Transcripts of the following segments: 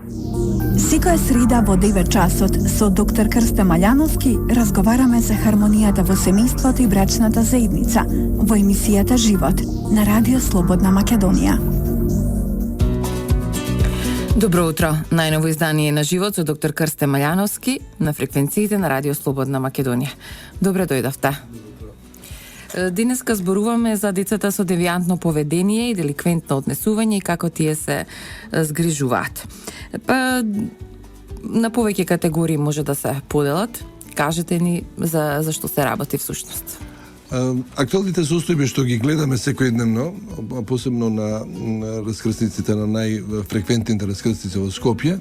Секоја среда во 9 часот со доктор Крсте Маљановски разговараме за хармонијата во семејството и брачната заедница во емисијата Живот на Радио Слободна Македонија. Добро утро. Најново издание на Живот со доктор Крсте Маљановски на фреквенциите на Радио Слободна Македонија. Добре дојдовте. Денеска зборуваме за децата со девијантно поведение и деликвентно однесување и како тие се згрижуваат. Па на повеќе категории може да се поделат. Кажете ни за што се работи всушност. Актуалните состојби што ги гледаме секојдневно, посебно на раскрсниците, на најфреквентните раскрсници во Скопје,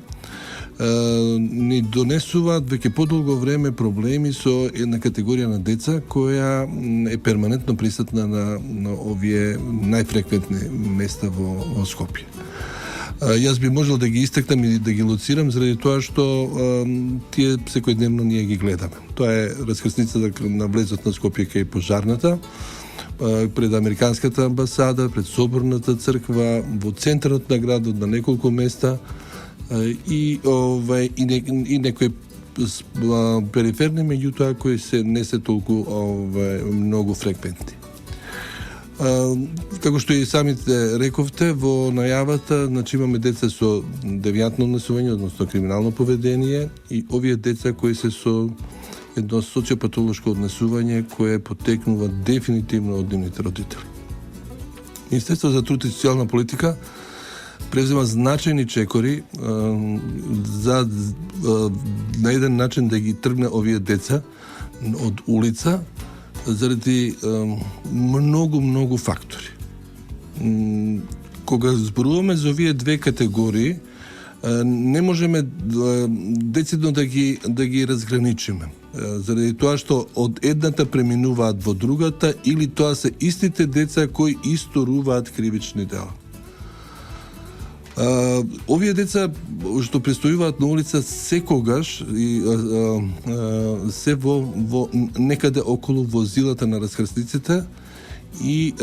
ни донесуваат веќе подолго време проблеми со една категорија на деца која е перманентно присутна на овие најфреквентни места во Скопје. Јас би можел да ги истакнам и да ги лоцирам заради тоа што тие секојдневно ние ги гледаме. Тоа е раскрсницата на влезот на Скопје кај пожарната, пред Американската амбасада, пред Соборната црква, во центарот на градот на неколку места и некои периферни, меѓутоа кои не се толку многу фреквентни. Како што и самите рековте во најавата, значи имаме деца со девијантно однесување, односно криминално поведение, и овие деца кои се со едно социопатолошко однесување кое потекнува дефинитивно од нивните родители. Министерството за труд и социјална политика презема значајни чекори за на еден начин да ги тргне овие деца од улица заради многу фактори. Кога зборуваме за овие две категории, не можеме децидно да ги разграничиме. Заради тоа што од едната преминуваат во другата или тоа се истите деца кои исторуваат кривични дела. Овие деца што престојуваат на улица секогаш и се во некаде околу возилата на раскрсниците и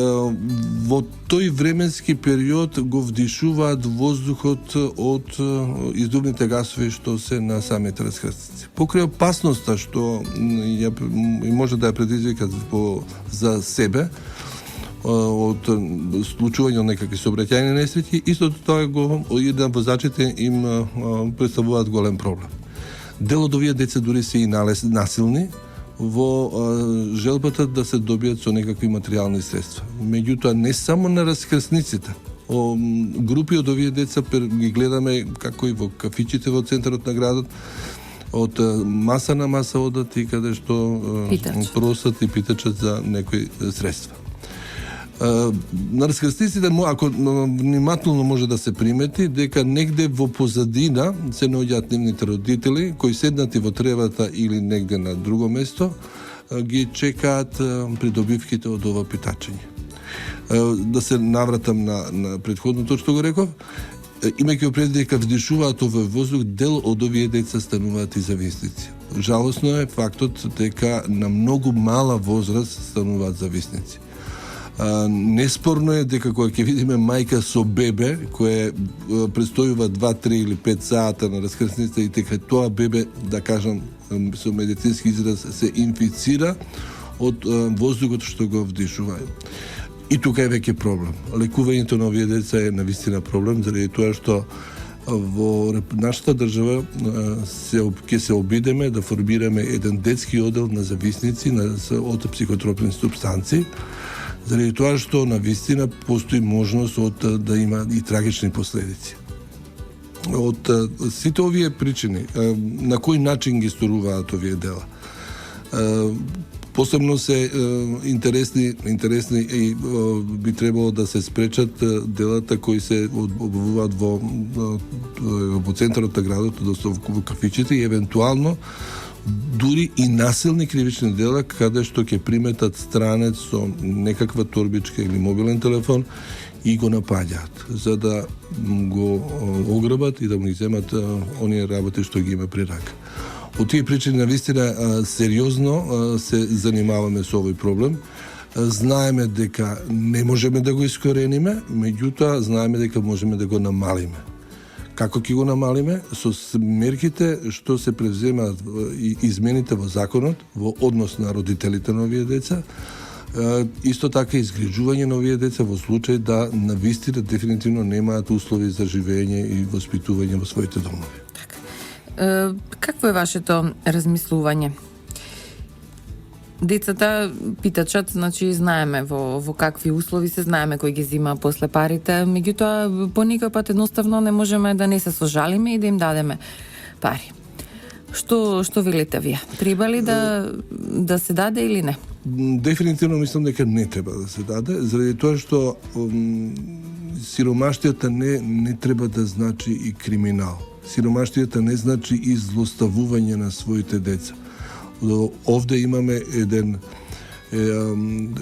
во тој временски период го вдишуваат воздухот од издувните гасови што се на самите раскрсници. Покрај опасноста што може да ја предизвика за себе од случување од некакви сообраќајни несреќи, истото тоа го на возачите им представуваат голем проблем. Дел од овие деца дури се и насилни во желбата да се добијат со некакви материјални средства. Меѓутоа не само на раскрсниците, групи од овие деца ги гледаме како и во кафичите во центарот на градот, од маса на маса одат и каде што просат и питачат за некои средства. На раскрсниците, ако внимателно може да се примети, дека негде во позадина се наоѓаат нивните родители, кои седнати во тревата или негде на друго место, ги чекаат придобивките од ова питачење. Да се навратам на предходното што го реков, имајќи пред дека вдишуваат овој воздух, дел од овие деца стануваат и зависници. Жалосно е фактот дека на многу мала возраст стануваат зависници. Неспорно е дека кога ќе видиме мајка со бебе кое престојува 2, 3 или 5 сата на раскрсница и дека тоа бебе, да кажам со медицински израз, се инфицира од воздухот што го вдишува. И тука е веќе проблем. Лекувањето на овие деца е навистина проблем, заради тоа што во нашата држава ќе се обидеме да формираме еден детски одел на зависници од психотропни супстанции, заради тоа што навистина постои можност да има и трагични последици. Од сите овие причини, на кој начин ги сторуваат овие дела? Посебно се интересни и би требало да се спречат делата кои се обвуваат во центарот на градот, односно во кафичите и евентуално дури и насилни кривични дела каде што ќе приметат странец со некаква торбичка или мобилен телефон и го напаѓаат за да го ограбат и да му ги земат оние работи што ги има при рака. Од тие причини навистина сериозно се занимаваме со овој проблем. Знаеме дека не можеме да го искорениме, меѓутоа знаеме дека можеме да го намалиме. Како ќе го намалиме? Со мерките што се превземаат и измените во законот во однос на родителите на овие деца, исто така изгрижување на овие деца во случај да навистина дефинитивно немаат услови за живење и воспитување во своите домови. Какво е вашето размислување? Децата, питачат, значи знаеме во какви услови се, знаеме кој ги зима после парите, меѓутоа по никој пат едноставно не можеме да не се сожалиме и да им дадеме пари. Што велите вие? Треба ли да се даде или не? Дефинитивно мислам дека не треба да се даде, заради тоа што сиромаштијата не треба да значи и криминал. Сиромаштијата не значи и злоставување на своите деца. Овде имаме еден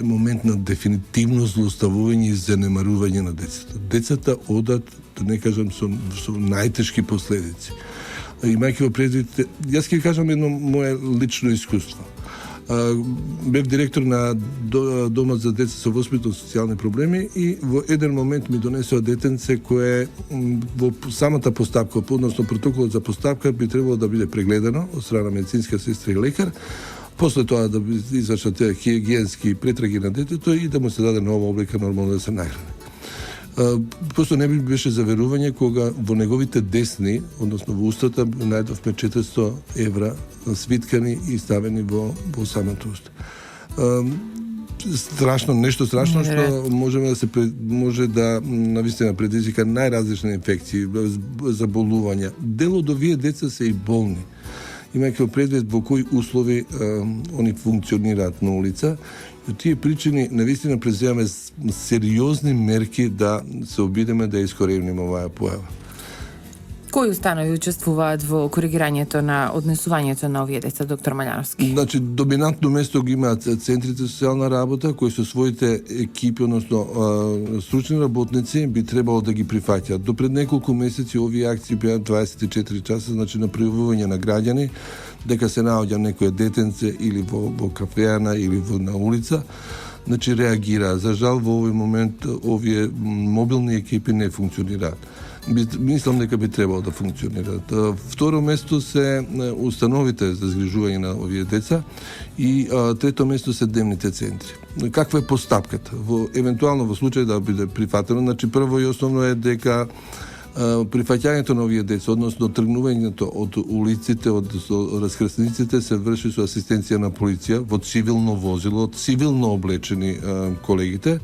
момент на дефинитивно злоставување и занемарување на децата. Децата одат, да не кажам, со најтешки последици. Имајќи во предвид, јас ќе кажам едно мое лично искуство. Бев директор на Домот за деца со воспитно-социјални проблеми и во еден момент ми донесоа детенце кое во самата постапка, односно протоколот за постапка би требало да биде прегледано од страна медицинска сестра и лекар, после тоа да извршат хигиенски претраги на детето и да му се даде нова облика нормално да се нахрани. Просто не би беше заверување кога во неговите десни, односно во устата, најдовме 400 евра свиткани и ставени во самото уста. Нешто страшно што може да навистина предизвика најразлични инфекции, заболувања. Дел од овие деца се и болни. Имајќи во предвид во кои услови они функционираат на улица, и тие причини навистина преземаме сериозни мерки да се обидеме да искорениме оваа појава. Кои установи учествуваат во коригирањето на однесувањето на овие деца, доктор Маљановски? Значи, доминантно место ги имаат центрите за социјална работа, кои со своите екипи, односно стручни работници, би требало да ги прифаќаат. До пред неколку месеци овие акции беа 24 часа, значи на пријавување на граѓани, дека се наоѓа некоја детенце или во кафеана или на улица, значи реагира. За жал во овој момент овие мобилни екипи не функционираат. Мислам дека би требало да функционираат. Второ место се установите за згрижување на овие деца и трето место се дневните центри. Каква е постапката? Евентуално во случај да биде прифатено, значи прво и основно е дека прифаќањето на овие деца, односно тргнувањето од улиците, од раскрсниците се врши со асистенција на полиција во цивилно возило, цивилно облечени колегите.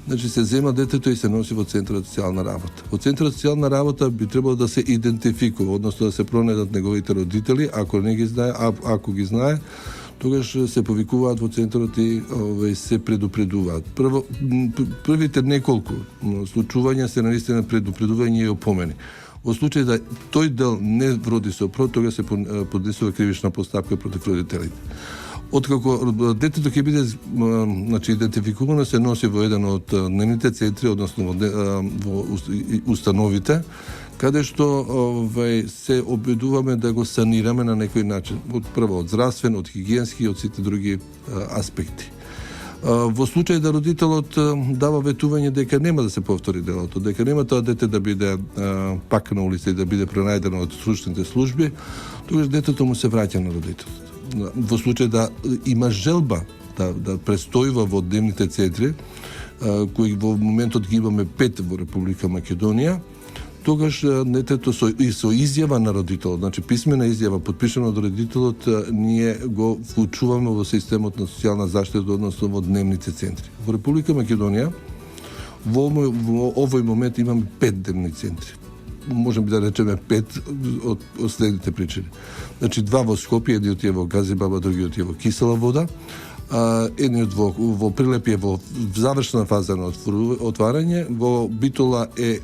Значи се зема детето и се носи во центарот за социјална работа. Во центарот за социјална работа би требало да се идентификува, односно да се пронајдат неговите родители, ако не ги знае, ако ги знае, тогаш се повикуваат во центарот и се предупредуваат. Првите неколку случувања се наистина предупредување и опомени. Во случај да тој дел не вроди со оправ, тога се поднесува кривична постапка против родителите. Откако детето ќе биде идентификувано, се носи во еден од дневните центри, односно во установите, каде што се обидуваме да го санираме на некој начин. Прво од здравствен, од хигиенски и од сите други аспекти. Во случај да родителот дава ветување дека нема да се повтори делото, дека нема тоа дете да биде пак на улица и да биде пронајдено од стручните служби, тогаш детето му се враќа на родителот. Во случај да има желба да престојува во дневните центри, кои во моментот ги имаме 5 во Република Македонија, тогаш детето со изјава на родителот, значи писмена изјава подпишана од родителот, ние го вклучуваме во системот на социјална заштита, односно во дневните центри. Во Република Македонија во овој момент имаме 5 дневни центри. Можеме да речеме 5 од следните причини. Значи 2 во Скопје, едниот е во Газибаба, другиот е во Кисела Вода, едниот во Прилеп е во завршна фаза на отварање, во Битола е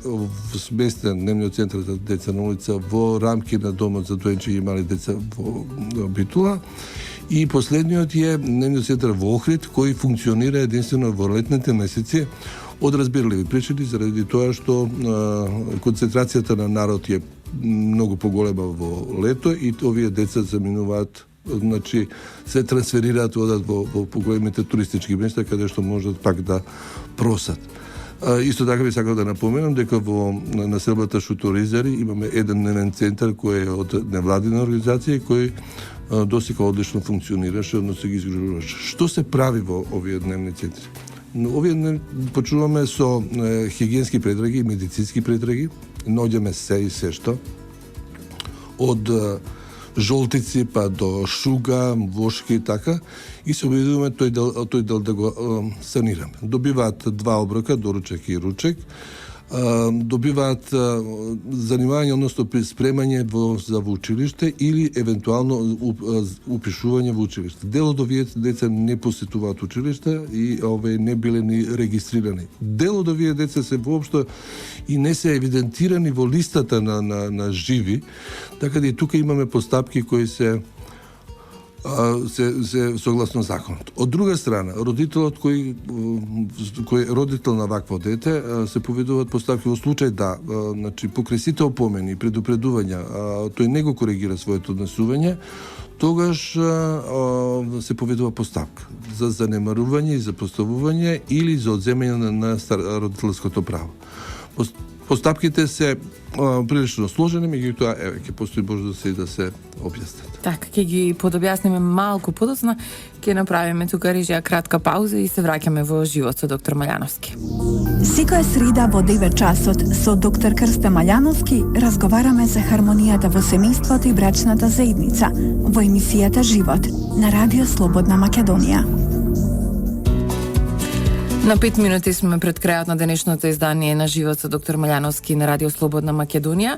сместен дневниот центар за деца на улица во рамки на домот за доенче и мали деца во Битола, и последниот е дневниот центар во Охрид, кој функционира единствено во летните месеци од разбирливи причини, заради тоа што концентрацијата на народ е многу поголема во лето и овие деца заминуваат, значи се трансферираат одат во поголемите туристички места каде што можат пак да просат. Исто така би сакал да напоменам дека во населбата Шуторизари имаме еден дневен центар кој е од невладина организација кој досека одлично функционираше, односно ги изгружуваше. Што се прави во овие дневни центри? Овие почнуваме со хигиенски предраги, медицински предраги, наоѓаме се и се што, од жолтици па до шуга, вошки и така, и се обидуваме тој дел да го санираме. Добиваат 2 оброка, доручек и ручек, добиваат занимање, односно спремање за училиште или евентуално упишување во училиште. Дел од овие деца не посетуваат училиште и не биле ни регистрирани. Дел од овие деца се воопшто и не се евидентирани во листата на живи, така да и тука имаме постапки кои се согласно законот. Од друга страна, родителот кој е родител на вакво дете, се поведуваат постапки во случај да, значи покрај сите опомени и предупредувања, тој не го коригира своето однесување, тогаш се поведува постапка за занемарување и за поставување или за одземање на родителското право. Постапките се прилично сложени, меѓутоа ќе постои можност да се објаснат. Така, ќе ги подобјасниме малку подоцна, ќе направиме тука режија кратка пауза и се враќаме во живот со доктор Маљановски. Секоја среда во 9 часот со доктор Крсте Маљановски разговараме за хармонијата во семејството и брачната заедница во емисијата Живот на Радио Слободна Македонија. На 5 минути сме пред крајот на денешното издание на Живот со доктор Маљановски на Радио Слободна Македонија.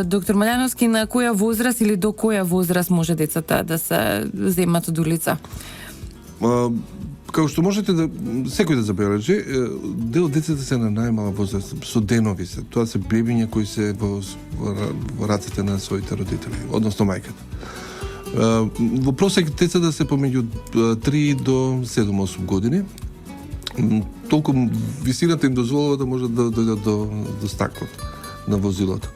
Доктор Маљановски, на која возраст или до која возраст може децата да се земат од улица? Како што можете секој да забележи, дел од децата се на најмала возраст, со денови се. Тоа се бебиња кои се во рацете на своите родители, односно мајката. Во просек децата се помеѓу 3 до 7-8 години. Толку висината им дозволува да може да дојдат до стаклот на возилото.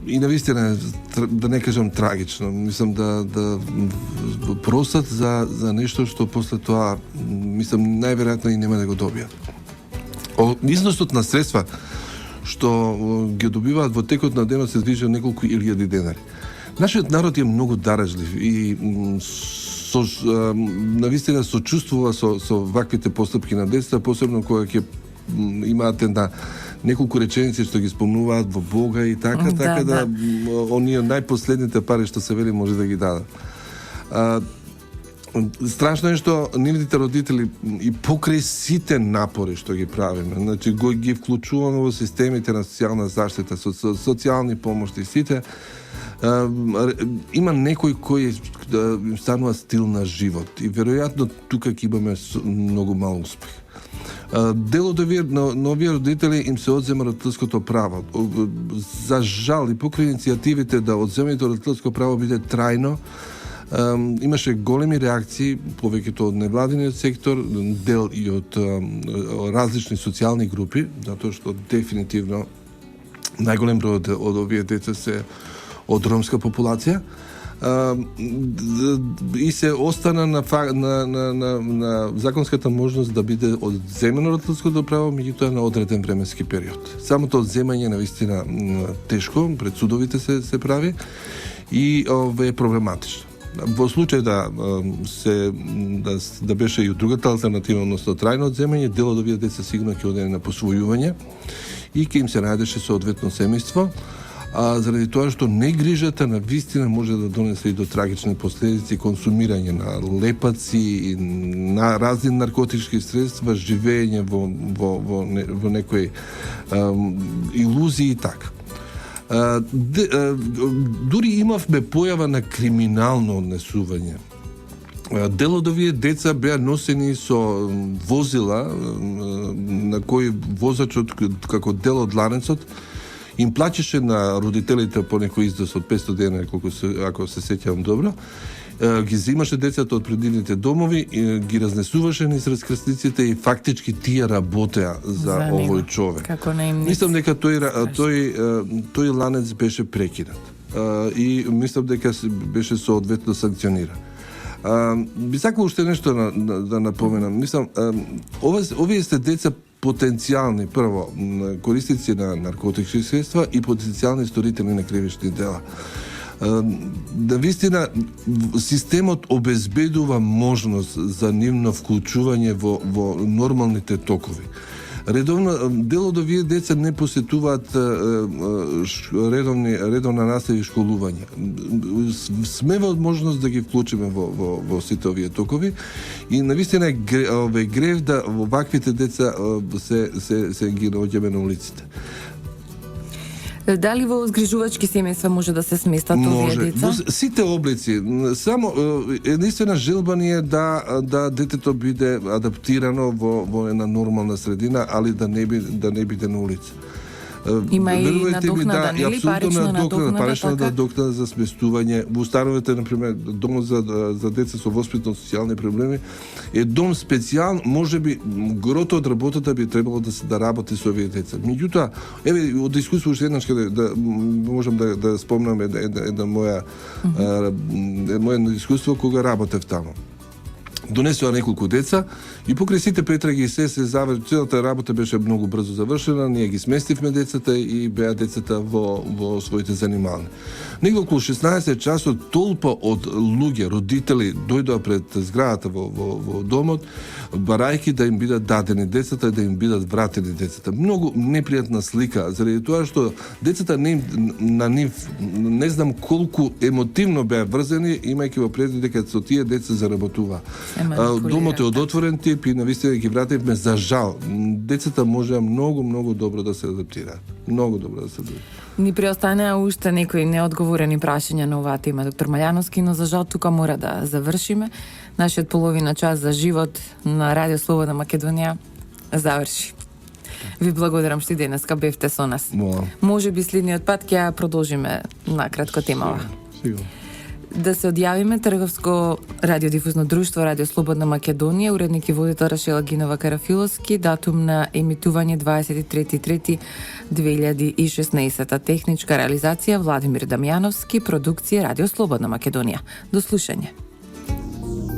И навистина, да не кажам трагично, мислам да просат за нешто што после тоа, мислам, најверојатно и нема да го добијат. Износот на средства што ги добиваат во текот на денот се движи неколку илјади денари. Нашиот народ е многу дарежлив и навистина сочувствува со ваквите постапки на децата, посебно кога ќе имаат неколку реченици што ги спомнуваат во Бога и така да оние најпоследните пари што се вели може да ги дадат. Страшно е што нивните родители и покрај сите напори што ги правиме, значи ги вклучуваме во системите на социјална заштита, социјални помошти, сите има некој кој им станува стил на живот и веројатно тука ќе имаме многу мал успех. Дел од овие родители им се одзема родителското право. За жал и покрај иницијативите да одземањето родителско право биде трајно, имаше големи реакции, повеќето од невладиниот сектор, дел и од различни социјални групи, затоа што дефинитивно најголем број од овие деца се од ромска популација, и се остана на законската можност да биде одземено родителското право, меѓутоа на одреден временски период. Самото одземање навистина тешко, пред судовите се прави и е проблематично. Во случај да беше и од другата алтернатива, односно трајно одземање, дел од овие деца сигурно ќе оде на посвојување и ќе им се најдеше соодветно семејство, заради тоа што негрижата на вистина може да донесе и до трагични последици, консумирање на лепаци и на разни наркотички средства, живење во некои илузии и така. Дури имавме појава на криминално однесување. Дел од овие деца беа носени со возила на кои возачот како дел од ланецот им плачеше на родителите по некој износ од 500 денара, ако се сеќавам добро, ги земаше децата од предивните домови, ги разнесуваше низ раскрсниците и фактички тие работеа за овој човек. Мислам дека тој ланец беше прекинат. И мислам дека беше соодветно санкциониран. Би сакал уште нешто да напоменам. Мислам, овие сте деца потенцијални прво корисници на наркотични средства и потенцијални сторители на кривични дела. Навистина системот обезбедува можност за нивно вклучување во нормалните токови. Дел од овие деца не посетуваат редовна настава и школување. Сме во можност да ги вклучиме во сите овие токови и навистина е грев да ваквите деца се ги наоѓаме на улиците. Дали во згрижувачки семејства може да се сместат овие деца? Во сите облици. Само единствена желба ни е да детето биде адаптирано во една нормална средина, али да не биде на улица. Има и надокнада, нели? Парична надокнада, парична надокнада за сместување. Во установите, например, дом за деца со воспитно-социјални проблеми е дом специјален, можеби грото од работата би требало да работи со овие деца. Меѓутоа, еве од искуство уште еднаш да можам да спомнам една моја искуство кога работев таму. Донесува неколку деца и покрај сите претраги и се целата работа беше многу брзо завршена, ние ги сместивме децата и беа децата во своите занимални. Негде околу 16 часот толпа од луѓе, родители дојдоа пред зградата во домот, барајки да им бидат дадени децата и да им бидат вратени децата. Многу непријатна слика, заради тоа што децата на нив не знам колку емотивно беа врзани, имајќи во предвид дека со тие деца заработува. Домот е од отворен тип и навистина ги вративме за жал. Децата можеа многу добро да се адаптираат. Многу добро да се адаптираат. Ни преостанеа уште некои неодговорени прашања на оваа тема, доктор Маљановски, но за жал тука мора да завршиме. Нашиот половина час за живот на Радио Слободна Македонија заврши. Ви благодарам што денеска бевте со нас. Може би следниот пат ќе продолжиме на кратко темава. Сигурно. Да се одјавиме Трговско радиодифузно друштво Радио Слободна Македонија, уредник и водител Рашела Гинова Карафиловски, датум на емитување 23.3.2016, техничка реализација Владимир Дамјановски, продукција Радио Слободна Македонија. До слушање.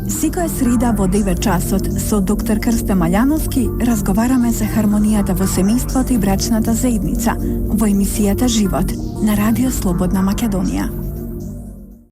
Секоја среда во 9 часот со доктор Крсте Маљановски разговараме за хармонијата во семејството и брачната заедница во емисијата Живот на Радио Слободна Македонија.